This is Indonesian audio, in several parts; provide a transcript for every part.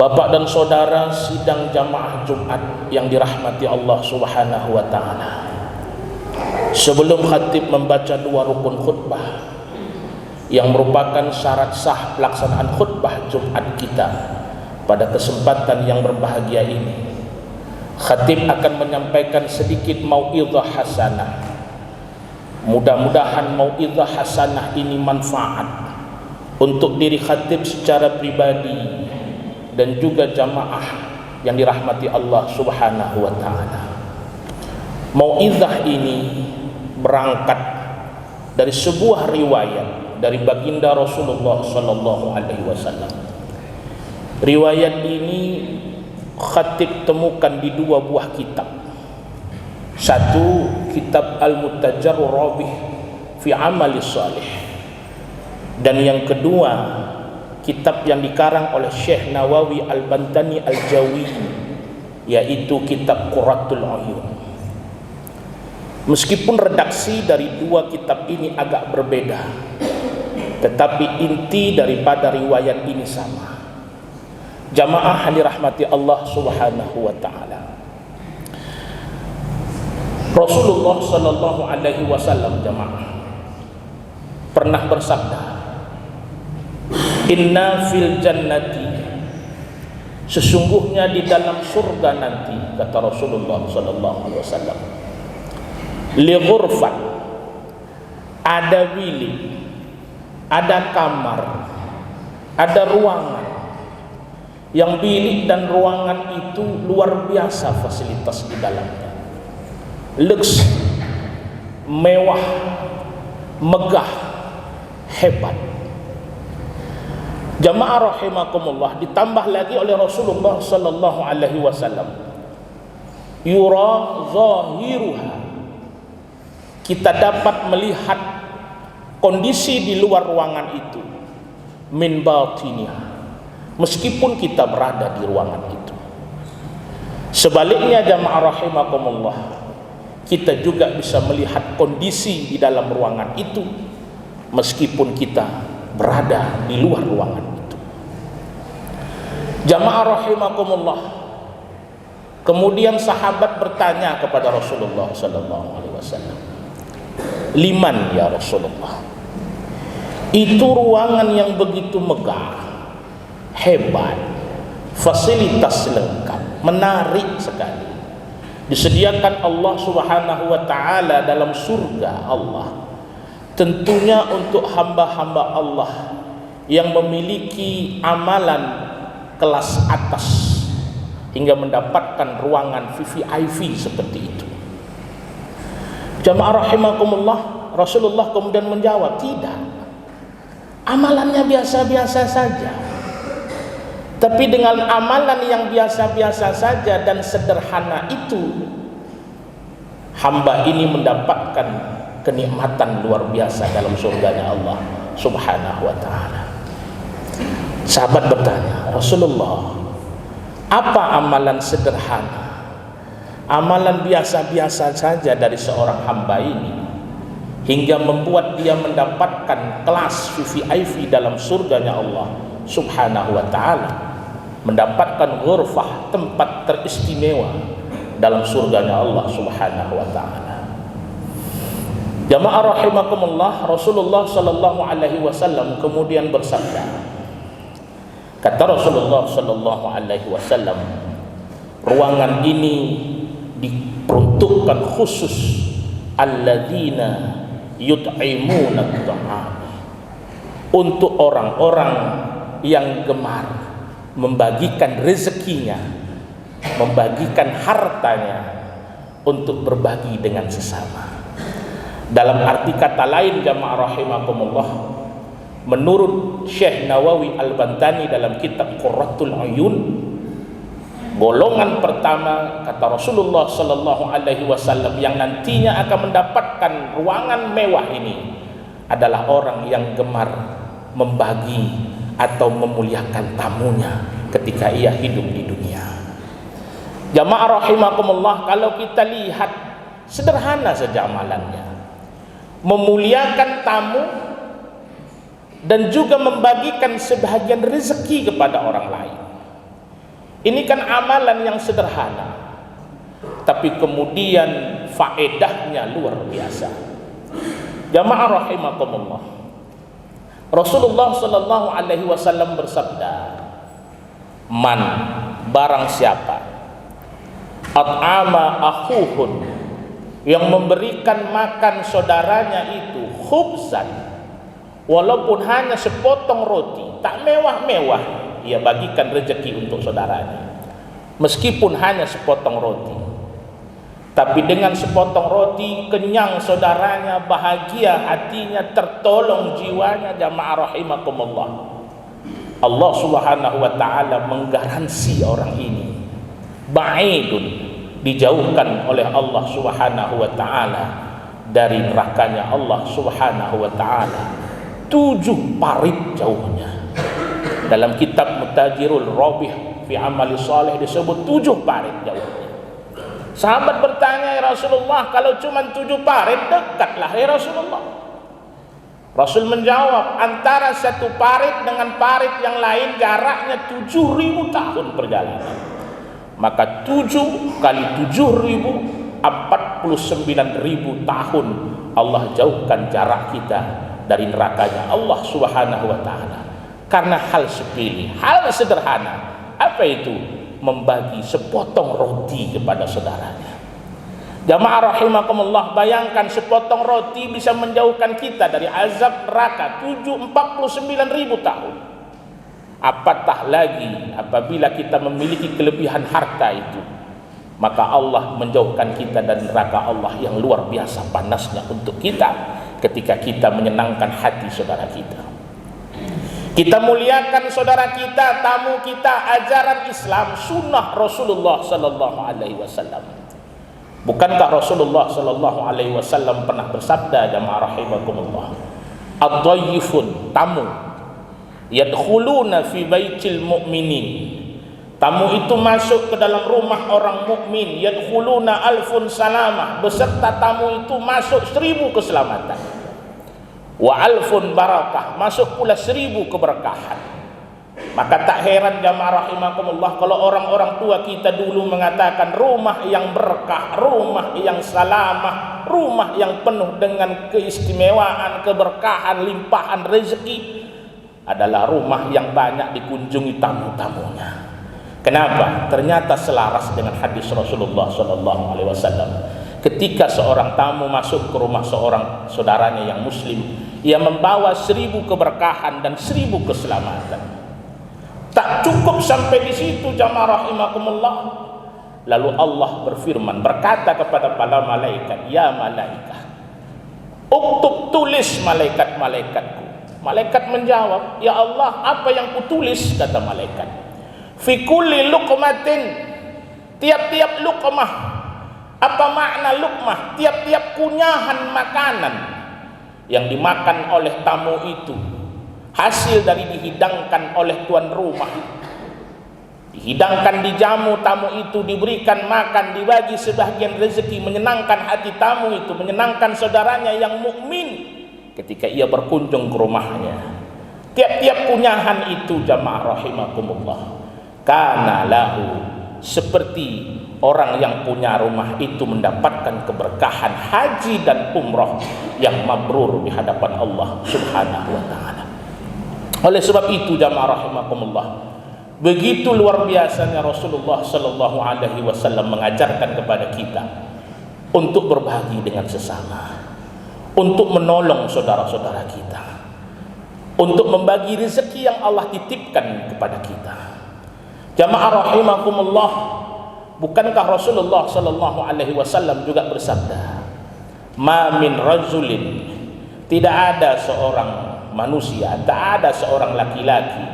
Bapak dan saudara sidang jamaah Jumat yang dirahmati Allah Subhanahu wa taala. Sebelum khatib membaca dua rukun khutbah yang merupakan syarat sah pelaksanaan khutbah Jumat kita pada kesempatan yang berbahagia ini, khatib akan menyampaikan sedikit mau'izah hasanah. Mudah-mudahan mau'izah hasanah ini manfaat untuk diri khatib secara pribadi dan juga jamaah yang dirahmati Allah Subhanahu wa taala. Mau'izah ini berangkat dari sebuah riwayat dari baginda Rasulullah sallallahu alaihi wasallam. Riwayat ini khatib temukan di dua buah kitab. Satu, kitab Al-Muttajarur Rabih fi Amali Salih, dan yang kedua kitab yang dikarang oleh Syekh Nawawi Al-Bantani Al-Jawi, yaitu kitab Qurratul Uyun. Meskipun redaksi dari dua kitab ini agak berbeda, tetapi inti daripada riwayat ini sama. Jamaah yang dirahmati Allah Subhanahu wa taala, Rasulullah sallallahu alaihi wasallam jamaah pernah bersabda, "Inna fil jannati," sesungguhnya di dalam surga nanti, kata Rasulullah sallallahu alaihi wasallam, "li ghurfat," ada bilik, ada kamar, ada ruangan, yang bilik dan ruangan itu luar biasa fasilitas di dalamnya, lux, mewah, megah, hebat. Jamaah rahimakumullah, ditambah lagi oleh Rasulullah sallallahu alaihi wasallam, yura zahiruha, kita dapat melihat kondisi di luar ruangan itu, min batiniha, meskipun kita berada di ruangan itu. Sebaliknya jamaah rahimakumullah, kita juga bisa melihat kondisi di dalam ruangan itu meskipun kita berada di luar ruangan itu. Jamaah rahimakumullah, kemudian sahabat bertanya kepada Rasulullah sallallahu alaihi wasallam, "Liman ya Rasulullah?" Itu ruangan yang begitu megah, hebat, fasilitas lengkap, menarik sekali, disediakan Allah Subhanahu wa taala dalam surga Allah, tentunya untuk hamba-hamba Allah yang memiliki amalan kelas atas hingga mendapatkan ruangan VVIP seperti itu. Jamaah rahimakumullah, Rasulullah kemudian menjawab, tidak, amalannya biasa-biasa saja. Tapi dengan amalan yang biasa-biasa saja dan sederhana itu, hamba ini mendapatkan kenikmatan luar biasa dalam surganya Allah Subhanahu wa taala. Sahabat bertanya, "Rasulullah, apa amalan sederhana, amalan biasa-biasa saja dari seorang hamba ini hingga membuat dia mendapatkan kelas VVIP dalam surganya Allah Subhanahu wa taala, mendapatkan ghurfah, tempat teristimewa dalam surganya Allah Subhanahu wa taala?" Jamaah rahimakumullah, Rasulullah sallallahu alaihi wasallam kemudian bersabda, kata Rasulullah sallallahu alaihi wasallam, ruangan ini diperuntukkan khusus alladzina yut'imuna at-ta'am, untuk orang-orang yang gemar membagikan rezekinya, membagikan hartanya untuk berbagi dengan sesama. Dalam arti kata lain jamaah rahimakumullah, menurut Syekh Nawawi Al-Bantani dalam kitab Qurratul Uyun, golongan pertama, kata Rasulullah sallallahu alaihi wasallam, yang nantinya akan mendapatkan ruangan mewah ini adalah orang yang gemar membagi atau memuliakan tamunya ketika ia hidup di dunia. Jamaah rahimakumullah, kalau kita lihat sederhana saja amalannya, memuliakan tamu dan juga membagikan sebahagian rezeki kepada orang lain. Ini kan amalan yang sederhana, tapi kemudian faedahnya luar biasa. Jamaah rahimakumullah, Rasulullah sallallahu alaihi wasallam bersabda, "Man, barang siapa at'ama akhuhun, yang memberikan makan saudaranya itu khubzan, walaupun hanya sepotong roti, tak mewah-mewah, ia bagikan rezeki untuk saudaranya, meskipun hanya sepotong roti, tapi dengan sepotong roti kenyang saudaranya, bahagia hatinya, tertolong jiwanya." Jamaah rahimakumullah, Allah subhanahu wa ta'ala menggaransi orang ini ba'idun, dijauhkan oleh Allah subhanahu wa ta'ala dari nerakanya Allah subhanahu wa ta'ala 7 parit jauhnya. Dalam kitab Mutajirul Rabih fi amali salih disebut 7 parit jauhnya. Sahabat bertanya, "Ya Rasulullah, kalau cuma 7 parit, dekatlah ya Rasulullah." Rasul menjawab, antara satu parit dengan parit yang lain jaraknya 7.000 tahun perjalanan. Maka 7 kali 7.000, 49.000 tahun Allah jauhkan jarak kita dari nerakanya Allah subhanahu wa ta'ala. Karena hal sepele, hal sederhana. Apa itu? Membagi sepotong roti kepada saudaranya. Jamaah rahimakumullah, bayangkan sepotong roti bisa menjauhkan kita dari azab neraka 49.000 tahun. Apatah lagi apabila kita memiliki kelebihan harta itu, maka Allah menjauhkan kita dari neraka Allah yang luar biasa panasnya untuk kita ketika kita menyenangkan hati saudara kita. Kita muliakan saudara kita, tamu kita, ajaran Islam, sunnah Rasulullah sallallahu alaihi wasallam. Bukankah Rasulullah sallallahu alaihi wasallam pernah bersabda, jamaah rahimakumullah, ad-dhayyifun, tamu, yadkhuluna fi baitil mu'minin, tamu itu masuk ke dalam rumah orang mukmin, yadkhuluna alfun salamah, beserta tamu itu masuk 1000 keselamatan, wa alfun barakah, masuk pula 1000 keberkahan. Maka tak heran jamaah rahimakumullah kalau orang-orang tua kita dulu mengatakan rumah yang berkah, rumah yang salamah, rumah yang penuh dengan keistimewaan, keberkahan, limpahan rezeki adalah rumah yang banyak dikunjungi tamu-tamunya. Kenapa? Ternyata selaras dengan hadis Rasulullah SAW. Ketika seorang tamu masuk ke rumah seorang saudaranya yang muslim, ia membawa 1000 keberkahan dan 1000 keselamatan. Tak cukup sampai di situ jamaah rahimakumullah. Lalu Allah berfirman, berkata kepada para malaikat, "Ya malaikat, uktub, tulis malaikat-malaikatku." Malaikat menjawab, "Ya Allah, apa yang kutulis?" Kata malaikat, "Fi kulli luqmatin," tiap-tiap luqmah. Apa makna luqmah? Tiap-tiap kunyahan makanan yang dimakan oleh tamu itu, hasil dari dihidangkan oleh tuan rumah, dihidangkan, dijamu tamu itu, diberikan makan, dibagi sebagian rezeki, menyenangkan hati tamu itu, menyenangkan saudaranya yang mukmin ketika ia berkunjung ke rumahnya. Tiap-tiap kunyahan itu jamaah rahimakumullah, kana lahu, seperti orang yang punya rumah itu mendapatkan keberkahan haji dan umrah yang mabrur di hadapan Allah subhanahu wa ta'ala. Oleh sebab itu jamaah rahimakumullah, begitu luar biasanya Rasulullah sallallahu alaihi wasallam mengajarkan kepada kita untuk berbagi dengan sesama, untuk menolong saudara-saudara kita, untuk membagi rezeki yang Allah titipkan kepada kita. Jamaah rahimakumullah, bukankah Rasulullah sallallahu alaihi wasallam juga bersabda, "Ma min rajulin," tidak ada seorang manusia, tak ada seorang laki-laki,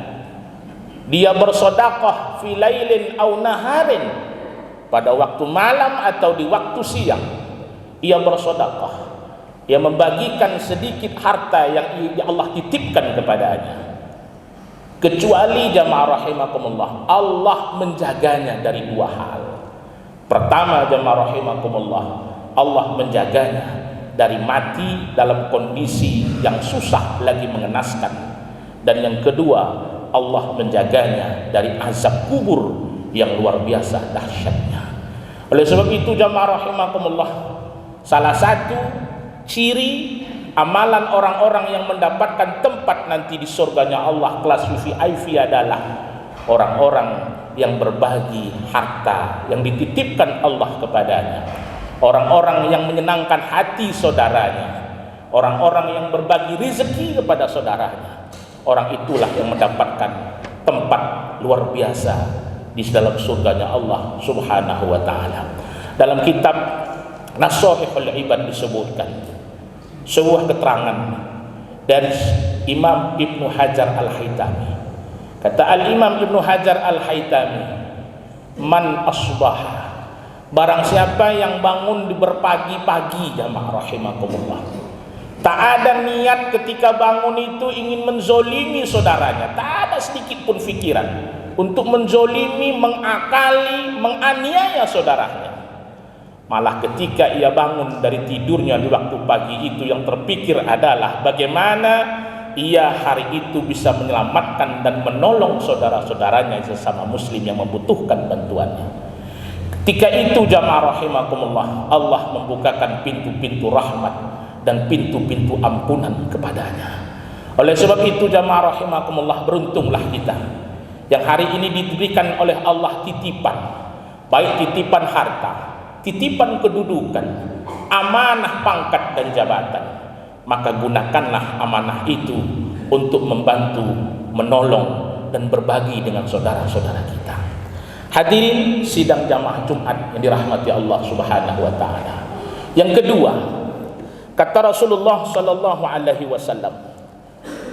dia bersedekah fi lailin au naharin, pada waktu malam atau di waktu siang, ia bersedekah, ia membagikan sedikit harta yang Allah titipkan kepadanya, kecuali jamaah rahimakumullah Allah menjaganya dari 2 hal. Pertama jamaah rahimakumullah, Allah menjaganya dari mati dalam kondisi yang susah lagi mengenaskan, dan yang kedua Allah menjaganya dari azab kubur yang luar biasa dahsyatnya. Oleh sebab itu jamaah rahimakumullah, salah satu ciri amalan orang-orang yang mendapatkan tempat nanti di surganya Allah kelas VIP adalah orang-orang yang berbagi harta yang dititipkan Allah kepadanya, orang-orang yang menyenangkan hati saudaranya, orang-orang yang berbagi rezeki kepada saudaranya. Orang itulah yang mendapatkan tempat luar biasa di dalam surganya Allah Subhanahu wa taala. Dalam kitab Nasaihul Ibad disebutkan sebuah keterangan dari Imam Ibnu Hajar Al-Haytami. Kata Al-Imam Ibnu Hajar Al-Haytami, man asbaha, barang siapa yang bangun di berpagi-pagi, jamaah rahimakumullah, tak ada niat ketika bangun itu ingin menzolimi saudaranya, tak ada sedikit pun fikiran untuk menzolimi, mengakali, menganiaya saudaranya. Malah ketika ia bangun dari tidurnya di waktu pagi itu, yang terpikir adalah bagaimana ia hari itu bisa menyelamatkan dan menolong saudara-saudaranya sesama muslim yang membutuhkan bantuannya. Ketika itu jamaah rahimakumullah, Allah membukakan pintu-pintu rahmat dan pintu-pintu ampunan kepadanya. Oleh sebab itu jamaah rahimakumullah, beruntunglah kita yang hari ini diberikan oleh Allah titipan, baik titipan harta, titipan kedudukan, amanah pangkat dan jabatan. Maka gunakanlah amanah itu untuk membantu, menolong dan berbagi dengan saudara-saudara kita. Hadirin sidang jamaah Jumat yang dirahmati Allah Subhanahu wa taala. Yang kedua, kata Rasulullah sallallahu alaihi wasallam,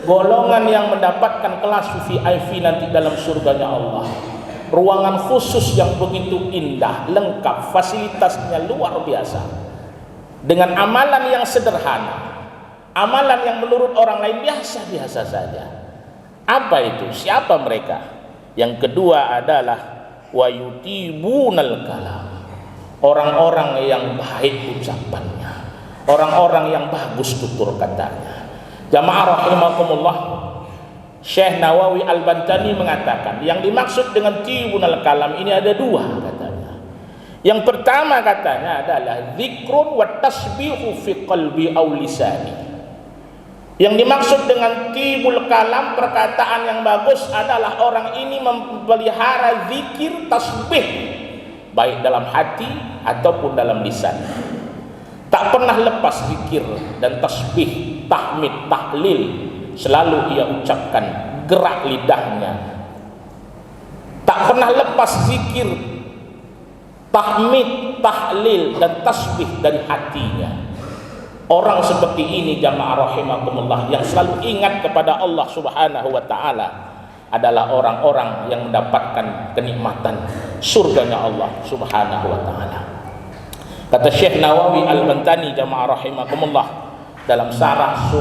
golongan yang mendapatkan kelas VIP nanti dalam surganya Allah, ruangan khusus yang begitu indah, lengkap, fasilitasnya luar biasa, dengan amalan yang sederhana, amalan yang menurut orang lain biasa-biasa saja. Apa itu? Siapa mereka? Yang kedua adalah wayutibunal kalam, orang-orang yang baik ucapannya, orang-orang yang bagus tutur katanya. Jamaah rahimakumullah, Syekh Nawawi Al-Bantani mengatakan yang dimaksud dengan tibunal kalam ini ada dua katanya. Yang pertama katanya adalah zikrun wa tasbihu fi qalbi aw lisani. Yang dimaksud dengan tibul kalam, perkataan yang bagus, adalah orang ini memelihara zikir, tasbih, baik dalam hati ataupun dalam lisan. Tak pernah lepas zikir dan tasbih, tahmid, tahlil, selalu ia ucapkan, gerak lidahnya. Tak pernah lepas zikir, tahmid, tahlil dan tasbih dari hatinya. Orang seperti ini jamaah rahimakumullah, yang selalu ingat kepada Allah Subhanahu wa taala, adalah orang-orang yang mendapatkan kenikmatan surganya Allah Subhanahu wa taala. Kata Syekh Nawawi Al-Bantani jamaah rahimakumullah, dalam Sarah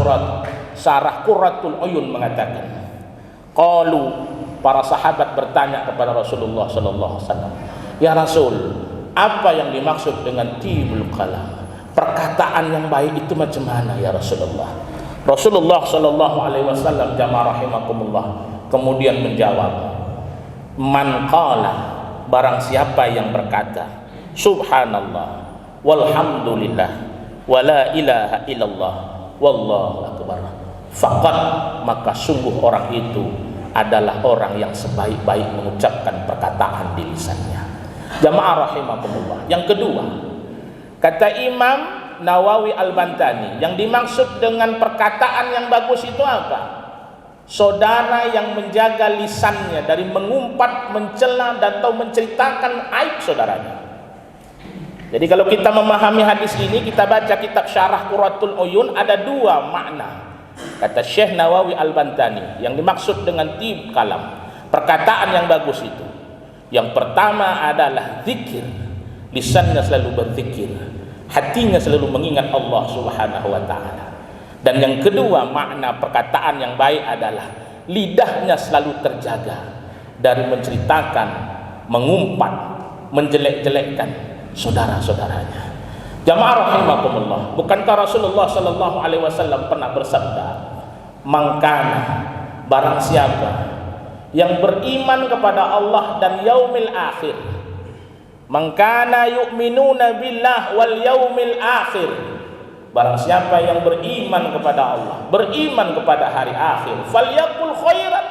Qurratul Uyun mengatakan, qalu, para sahabat bertanya kepada Rasulullah sallallahu alaihi wasallam, ya Rasul, apa yang dimaksud dengan tibul kalam? Perkataan yang baik itu macam mana ya Rasulullah? Rasulullah sallallahu alaihi wasallam jamaah rahimakumullah kemudian menjawab, man qala, barang siapa yang berkata subhanallah walhamdulillah wala ilaha illallah wallahu akbar, faqad, maka sungguh orang itu adalah orang yang sebaik-baik mengucapkan perkataan di lisannya. Jamaah rahimakumullah. Yang kedua, kata Imam Nawawi Al-Bantani, yang dimaksud dengan perkataan yang bagus itu apa? Saudara yang menjaga lisannya dari mengumpat, mencela dan atau menceritakan aib saudaranya. Jadi kalau kita memahami hadis ini, kita baca kitab Syarah Qurratul Uyun, ada dua makna. Kata Syekh Nawawi Al-Bantani, yang dimaksud dengan tib kalam, perkataan yang bagus itu, yang pertama adalah zikir, lisannya selalu berzikir, hatinya selalu mengingat Allah Subhanahu wa taala. Dan yang kedua, makna perkataan yang baik adalah lidahnya selalu terjaga dari menceritakan, mengumpat, menjelek-jelekkan saudara-saudaranya. Jamaah rahimakumullah, bukankah Rasulullah sallallahu alaihi wasallam pernah bersabda, mangkana, barang siapa yang beriman kepada Allah dan yaumil akhir. Man kana yu'minuna billah wal yaumil akhir. Barang siapa yang beriman kepada Allah, beriman kepada hari akhir, falyaqul khairan,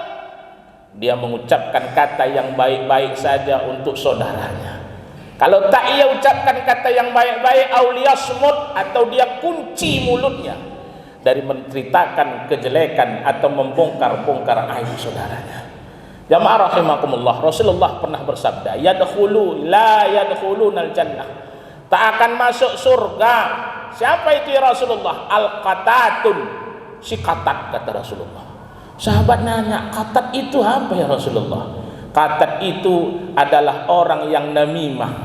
dia mengucapkan kata yang baik-baik saja untuk saudaranya. Kalau tak ia ucapkan kata yang baik-baik, auliyasmut, atau dia kunci mulutnya dari menceritakan kejelekan atau membongkar-bongkar aib saudaranya. Jamaah rahimakumullah, Rasulullah pernah bersabda, la yadkhulunal jannah, tak akan masuk surga. Siapa itu ya Rasulullah? Al-qatatun, si katat, kata Rasulullah. Sahabat nanya, katat itu apa ya Rasulullah? Katat itu adalah orang yang namimah,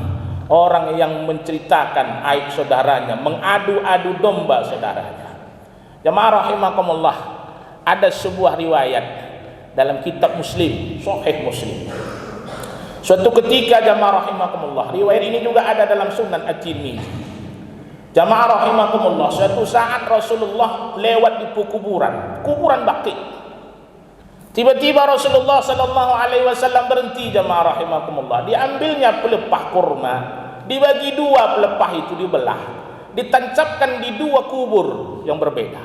orang yang menceritakan aib saudaranya, mengadu-adu domba saudaranya. Jamaah rahimakumullah, ada sebuah riwayat dalam kitab Muslim, Sahih Muslim. Suatu ketika, jamaah rahimakumullah, riwayat ini juga ada dalam Sunan At-Tirmidzi. Jamaah rahimakumullah, suatu saat Rasulullah lewat di kuburan Baqi. Tiba-tiba Rasulullah sallallahu alaihi wasallam berhenti, jamaah rahimakumullah. Diambilnya pelepah kurma, dibagi dua, pelepah itu dibelah, ditancapkan di dua kubur yang berbeda.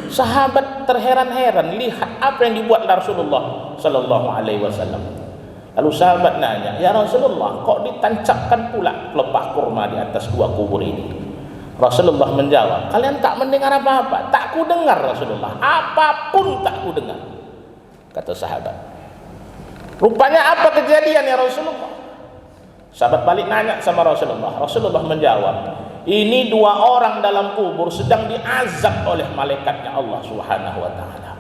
Sahabat terheran-heran lihat apa yang dibuat Rasulullah sallallahu alaihi wasallam. Lalu sahabat nanya, "Ya Rasulullah, kok ditancapkan pula pelepah kurma di atas dua kubur ini?" Rasulullah menjawab, "Kalian tak mendengar apa-apa?" "Tak ku dengar Rasulullah, apapun tak ku dengar," kata sahabat. "Rupanya apa kejadian ya Rasulullah?" Sahabat balik nanya sama Rasulullah. Rasulullah menjawab, "Ini dua orang dalam kubur sedang diazab oleh malaikatnya Allah Subhanahu wa ta'ala."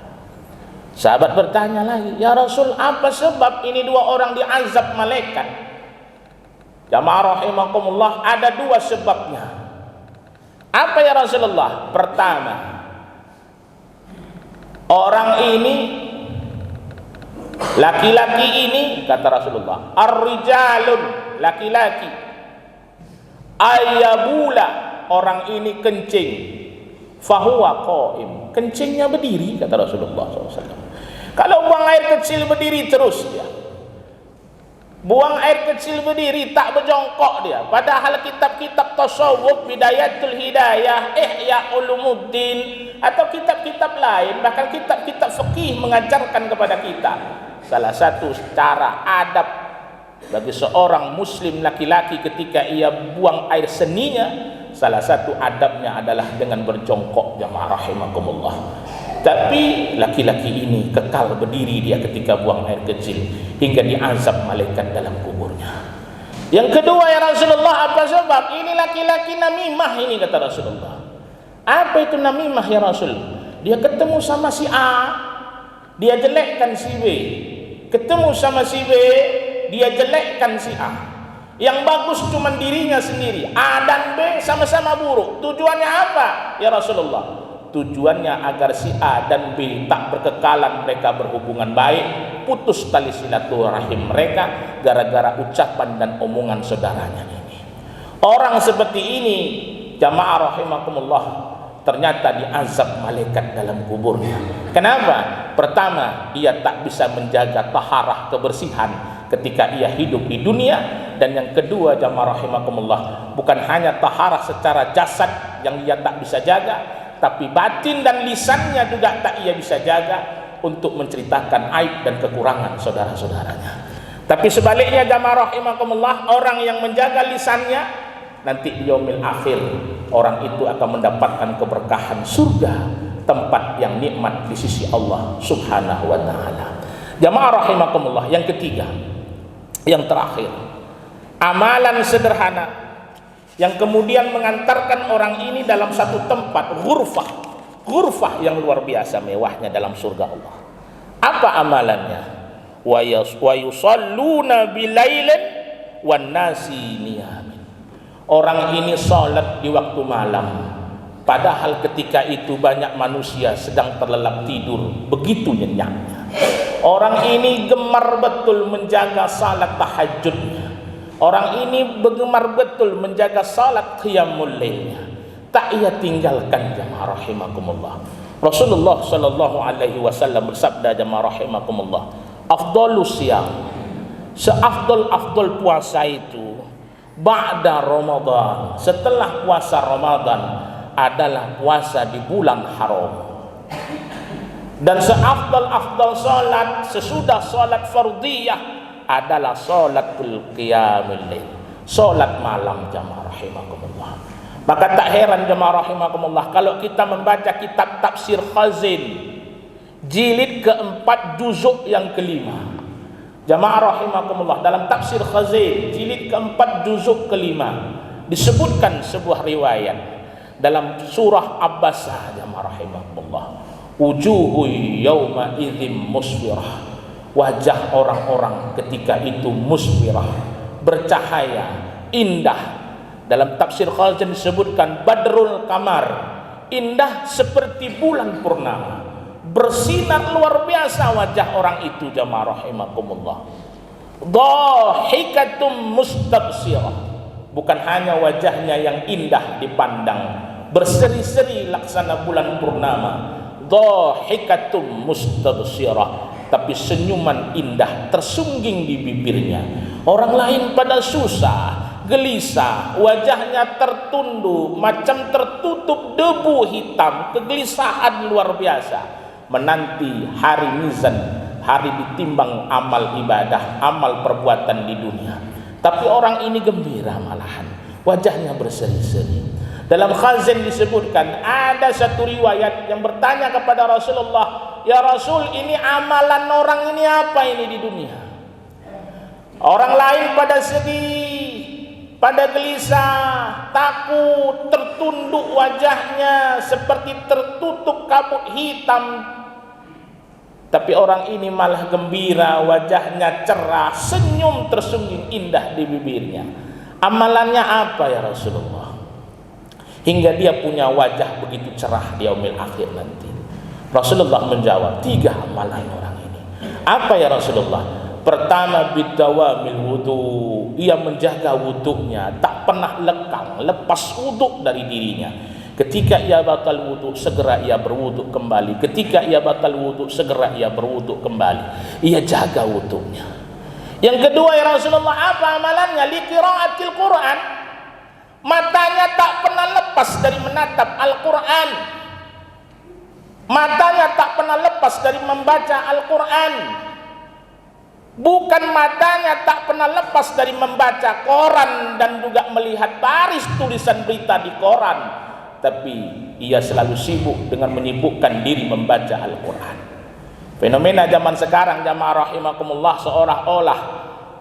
Sahabat bertanya lagi, "Ya Rasul, apa sebab ini dua orang diazab malaikat?" Jamaah rahimakumullah, ada dua sebabnya. Apa ya Rasulullah? Pertama, orang ini, laki-laki ini, kata Rasulullah, ar-rijalun, laki-laki, ayabula, orang ini kencing, fahuwa qaim, kencingnya berdiri, kata Rasulullah SAW. Kalau buang air kecil berdiri terus dia, buang air kecil berdiri, tak berjongkok dia. Padahal kitab-kitab tasawuf, Bidayatul Hidayah, Ihya Ulumuddin, atau kitab-kitab lain, bahkan kitab-kitab fikih mengajarkan kepada kita salah satu cara adab bagi seorang muslim laki-laki ketika ia buang air seninya, salah satu adabnya adalah dengan berjongkok, jamaah rahimakumullah. Tapi laki-laki ini kekal berdiri dia ketika buang air kecil hingga diazab malaikat dalam kuburnya. Yang kedua ya Rasulullah, apa sebab? Ini laki-laki namimah ini, kata Rasulullah. Apa itu namimah ya Rasul? Dia ketemu sama si A, dia jelekkan si B. Ketemu sama si B, dia jelekkan si A. Yang bagus cuma dirinya sendiri. A dan B sama-sama buruk. Tujuannya apa ya Rasulullah? Tujuannya agar si A dan B tak berkekalan mereka berhubungan baik, putus tali silaturahim mereka gara-gara ucapan dan omongan saudaranya ini. Orang seperti ini, jamaah rahimakumullah, ternyata diazab malaikat dalam kuburnya. Kenapa? Pertama, ia tak bisa menjaga taharah, kebersihan ketika ia hidup di dunia. Dan yang kedua, jamaah rahimakumullah, bukan hanya taharah secara jasad yang ia tak bisa jaga, tapi batin dan lisannya juga tak ia bisa jaga untuk menceritakan aib dan kekurangan saudara-saudaranya. Tapi sebaliknya, jamaah rahimakumullah, orang yang menjaga lisannya, nanti di yaumil akhir orang itu akan mendapatkan keberkahan surga, tempat yang nikmat di sisi Allah Subhanahu wa ta'ala. Jamaah rahimakumullah, yang ketiga, yang terakhir, amalan sederhana yang kemudian mengantarkan orang ini dalam satu tempat, ghurfah yang luar biasa mewahnya dalam surga Allah. Apa amalannya? Wa yusalluna bilailan wan nasi niyamin. Orang ini salat di waktu malam, padahal ketika itu banyak manusia sedang terlelap tidur, begitu nyenyaknya. Orang ini gemar betul menjaga salat tahajudnya. Orang ini bergemar betul menjaga salat qiyamul lailnya. Tak ia tinggalkan, jamaah rahimakumullah. Rasulullah sallallahu alaihi wasallam bersabda, jamaah rahimakumullah, afdhalus siyam, seafdal puasa itu ba'da Ramadan, setelah puasa Ramadan adalah puasa di bulan haram. Dan seafdal salat sesudah salat fardhiyah adalah salatul qiyamul lail, salat malam jamaah rahimakumullah. Maka tak heran jamaah rahimakumullah kalau kita membaca kitab tafsir Khazin jilid keempat juzuk yang kelima. Jamaah rahimakumullah, dalam tafsir Khazin jilid keempat juzuk kelima disebutkan sebuah riwayat dalam surah Abbasah. Jamaah rahimakumullah, wujuhu yawma idzim musfirah, wajah orang-orang ketika itu musfirah, bercahaya, indah. Dalam tafsir Khazin disebutkan badrul kamar, indah seperti bulan purnama, bersinar luar biasa wajah orang itu. Jamaah rahimakumullah, dhahikatum mustabsirah, bukan hanya wajahnya yang indah dipandang, berseri-seri laksana bulan purnama, dhahikatum mustabsirah, tapi senyuman indah tersungging di bibirnya. Orang lain pada susah, gelisah, wajahnya tertunduk, macam tertutup debu hitam, kegelisahan luar biasa, menanti hari mizan, hari ditimbang amal ibadah, amal perbuatan di dunia. Tapi orang ini gembira malahan, wajahnya berseri-seri. Dalam Khazin disebutkan ada satu riwayat yang bertanya kepada Rasulullah, ya Rasul, ini amalan orang ini apa ini di dunia? Orang lain pada sedih, pada gelisah, takut, tertunduk wajahnya seperti tertutup kabut hitam. Tapi orang ini malah gembira, wajahnya cerah, senyum tersungging indah di bibirnya. Amalannya apa ya Rasulullah? Hingga dia punya wajah begitu cerah di yaumil akhir nanti. Rasulullah menjawab, 3 amalan orang ini. Apa ya Rasulullah? Pertama, bidawamil wudu, ia menjaga wudunya, tak pernah lekang, lepas wudu dari dirinya. Ketika ia batal wudu, segera ia berwudu kembali. Ketika ia batal wudu, segera ia berwudu kembali. Ia jaga wudunya. Yang kedua ya Rasulullah, apa amalannya? Liqiraatil Quran, matanya tak pernah lepas dari menatap Al-Quran, matanya tak pernah lepas dari membaca Al-Quran. Bukan matanya tak pernah lepas dari membaca koran dan juga melihat baris tulisan berita di koran, tapi ia selalu sibuk dengan menyibukkan diri membaca Al-Quran. Fenomena zaman sekarang jamaah rahimakumullah, seolah-olah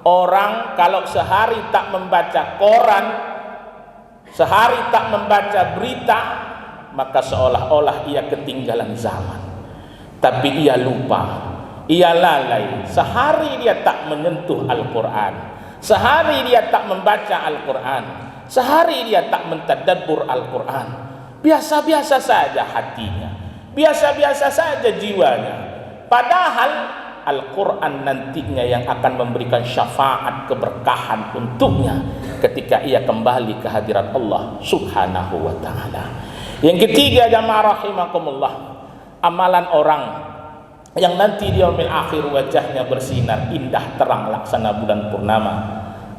orang kalau sehari tak membaca koran, sehari tak membaca berita, maka seolah-olah ia ketinggalan zaman. Tapi ia lupa, ia lalai, sehari dia tak menyentuh Al-Quran, sehari dia tak membaca Al-Quran, sehari dia tak mentadabbur Al-Quran. Biasa-biasa saja hatinya, biasa-biasa saja jiwanya. Padahal Al-Quran nantinya yang akan memberikan syafaat keberkahan untuknya ketika ia kembali ke hadirat Allah subhanahu wa ta'ala. Yang ketiga jamaah rahimakumullah, amalan orang yang nanti di yaumil akhir wajahnya bersinar indah terang laksana bulan purnama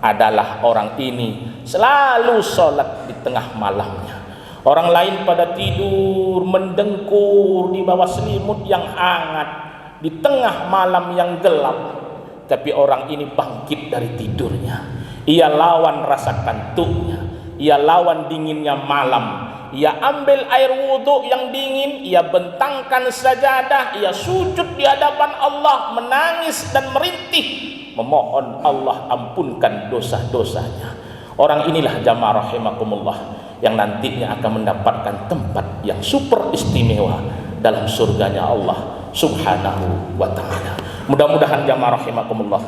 adalah orang ini selalu sholat di tengah malamnya. Orang lain pada tidur mendengkur di bawah selimut yang hangat di tengah malam yang gelap, tapi orang ini bangkit dari tidurnya. Ia lawan rasa kantuknya, ia lawan dinginnya malam. Ia ambil air wudhu yang dingin, ia bentangkan sajadah, ia sujud di hadapan Allah, menangis dan merintih, memohon Allah ampunkan dosa-dosanya. Orang inilah jamaah rahimakumullah yang nantinya akan mendapatkan tempat yang super istimewa dalam surganya Allah subhanahu wa ta'ala. Mudah-mudahan jamaah rahimakumullah,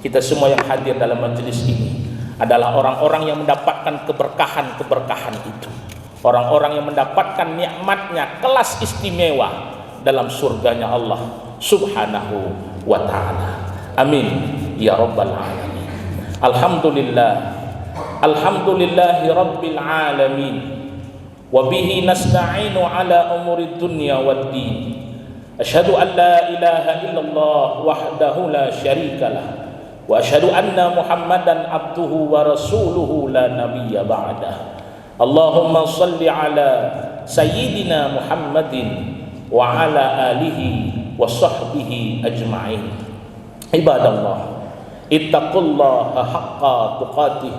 kita semua yang hadir dalam majelis ini adalah orang-orang yang mendapatkan keberkahan-keberkahan itu, orang-orang yang mendapatkan nikmatnya kelas istimewa dalam surganya Allah subhanahu wa ta'ala. Amin ya rabbal alamin. Alhamdulillah, alhamdulillahi rabbil alamin, wa bihi nasta'inu ala umuri dunya waddin. Asyhadu an la ilaha illallah wahdahu la syarikalah wa asyhadu anna Muhammadan abduhu wa rasuluhu la nabiyya ba'dah. Allahumma salli ala sayyidina Muhammadin wa ala alihi wa sahbihi ajma'in. Ibadallah, ittaqullaha haqqa tuqatih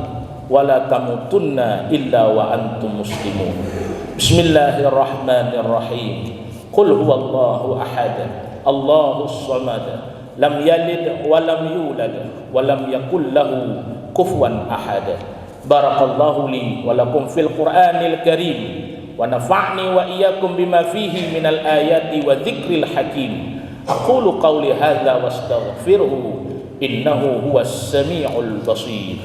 wa la tamutunna illa wa antum muslimun. Bismillahirrahmanirrahim. Qul huwallahu ahad, Allahus samad, lam yalid wa lam yulad wa lam yakul lahu kufuwan ahad. Barakallahu li wa lakum fil Qur'anil Karim wa nafa'ni wa iyyakum bima fihi minal ayati wa dzikril hakim. Aqulu qawli hadza wastaghfiruhu innahu huwas samiul basir.